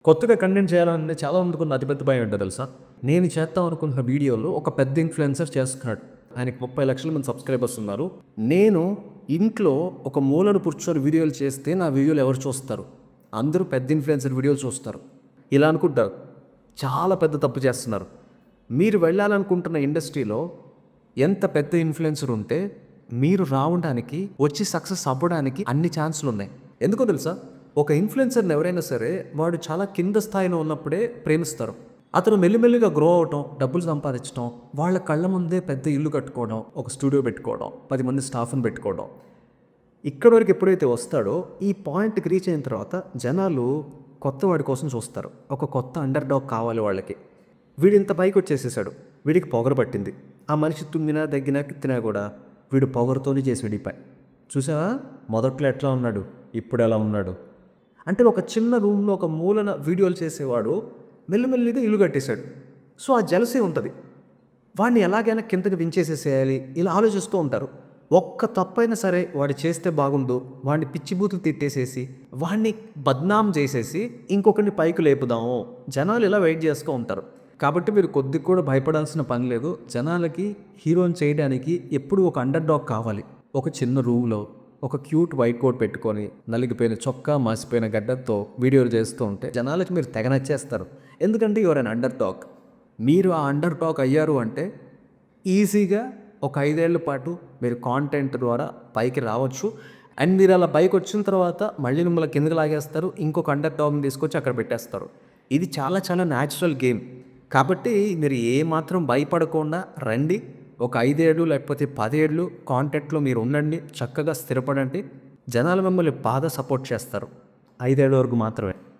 కొత్తగా కంటెంట్ చేయాలంటే చాలా మందికి ఉన్న అతిపెద్ద భయం ఏంటో తెలుసా? నేను చేద్దాం అనుకుంటున్న వీడియోలో ఒక పెద్ద ఇన్‌ఫ్లుయెన్సర్ చేస్తున్నాడు. ఆయనకి 30,00,000 మంది సబ్‌స్క్రైబర్స్ ఉన్నారు. నేను ఇంట్లో ఒక మూలన కూర్చొని వీడియోలు చేస్తే నా వీడియోలు ఎవరు చూస్తారు? అందరూ పెద్ద ఇన్‌ఫ్లుయెన్సర్ వీడియోలు చూస్తారు. ఇలా అనుకుంటారు. చాలా పెద్ద తప్పు చేస్తున్నారు. మీరు వెళ్ళాలనుకుంటున్న ఇండస్ట్రీలో ఎంత పెద్ద ఇన్‌ఫ్లుయెన్సర్ ఉంటే మీరు రావడానికి, వచ్చి సక్సెస్ అవ్వడానికి అన్ని ఛాన్సులు ఉన్నాయి. ఎందుకో తెలుసా? ఒక ఇన్‌ఫ్లుయెన్సర్‌ని ఎవరైనా సరే వాడు చాలా కింద స్థాయిలో ఉన్నప్పుడే ప్రేమిస్తారు. అతను మెల్లిమెల్లిగా గ్రో అవ్వటం, డబ్బులు సంపాదించడం, వాళ్ళ కళ్ళ ముందే పెద్ద ఇల్లు కట్టుకోవడం, ఒక స్టూడియో పెట్టుకోవడం, 10 మంది స్టాఫ్‌ని పెట్టుకోవడం. ఇక్కడి వరకు ఎప్పుడైతే వస్తాడో ఈ పాయింట్‌కి రీచ్ అయిన తర్వాత జనాలు కొత్త వాడి కోసం చూస్తారు. ఒక కొత్త అండర్ డాగ్ కావాలి వాళ్ళకి. వీడు ఇంత పైకి వచ్చేసేసాడు. వీడికి పొగరు పట్టింది. ఆ మనిషి తుమ్మినా, దగ్గినా, కిత్తినా కూడా వీడు పొగరుతోనే చేసాడు ఈ పని. చూసావా? మొదట్లో ఎట్లా ఉన్నాడు, ఇప్పుడు ఎలా ఉన్నాడు. అంటే ఒక చిన్న రూమ్లో ఒక మూలన వీడియోలు చేసేవాడు మెల్లిమెల్లిగా ఇల్లు కట్టేశాడు. సో ఆ జలసీ ఉంటుంది. వాడిని ఎలాగైనా కిందకి వించేసేసేయాలి ఇలా ఆలోచిస్తూ ఉంటారు. ఒక్క తప్పైనా సరే వాడు చేస్తే బాగుండు, వాడిని పిచ్చిబూతులు తిట్టేసేసి, వాడిని బద్నాం చేసేసి ఇంకొకరిని పైకి లేపుదాము. జనాలు ఇలా వెయిట్ చేస్తూ ఉంటారు. కాబట్టి మీరు కొద్దిగా కూడా భయపడాల్సిన పని లేదు. జనాలకి హీరోని చేయడానికి ఎప్పుడు ఒక అండర్ డాగ్ కావాలి. ఒక చిన్న రూమ్లో ఒక క్యూట్ వైట్ కోట్ పెట్టుకొని నలిగిపోయిన చొక్కా, మాసిపోయిన గడ్డంతో వీడియోలు చేస్తూ ఉంటే జనాలకి మీరు తెగ నచ్చేస్తారు. ఎందుకంటే యువర్ అన్ అండర్ డాగ్. మీరు ఆ అండర్ డాగ్ అయ్యారు అంటే ఈజీగా ఒక 5 ఏళ్ల పాటు మీరు కాంటెంట్ ద్వారా పైకి రావచ్చు. అండ్ మీరు అలా పైకి వచ్చిన తర్వాత మళ్ళీ మిమ్మల్ని కిందకి లాగేస్తారు. ఇంకొక అండర్ డాగ్ని తీసుకొచ్చి అక్కడ పెట్టేస్తారు. ఇది చాలా చాలా న్యాచురల్ గేమ్. కాబట్టి మీరు ఏమాత్రం భయపడకుండా రండి. ఒక 5 ఏళ్ళు లేకపోతే 10 ఏళ్ళు కాంటెంట్లో మీరు ఉండండి. చక్కగా స్థిరపడండి. జనాలు మిమ్మల్ని బాగా సపోర్ట్ చేస్తారు. 5 ఏళ్ళ వరకు మాత్రమే.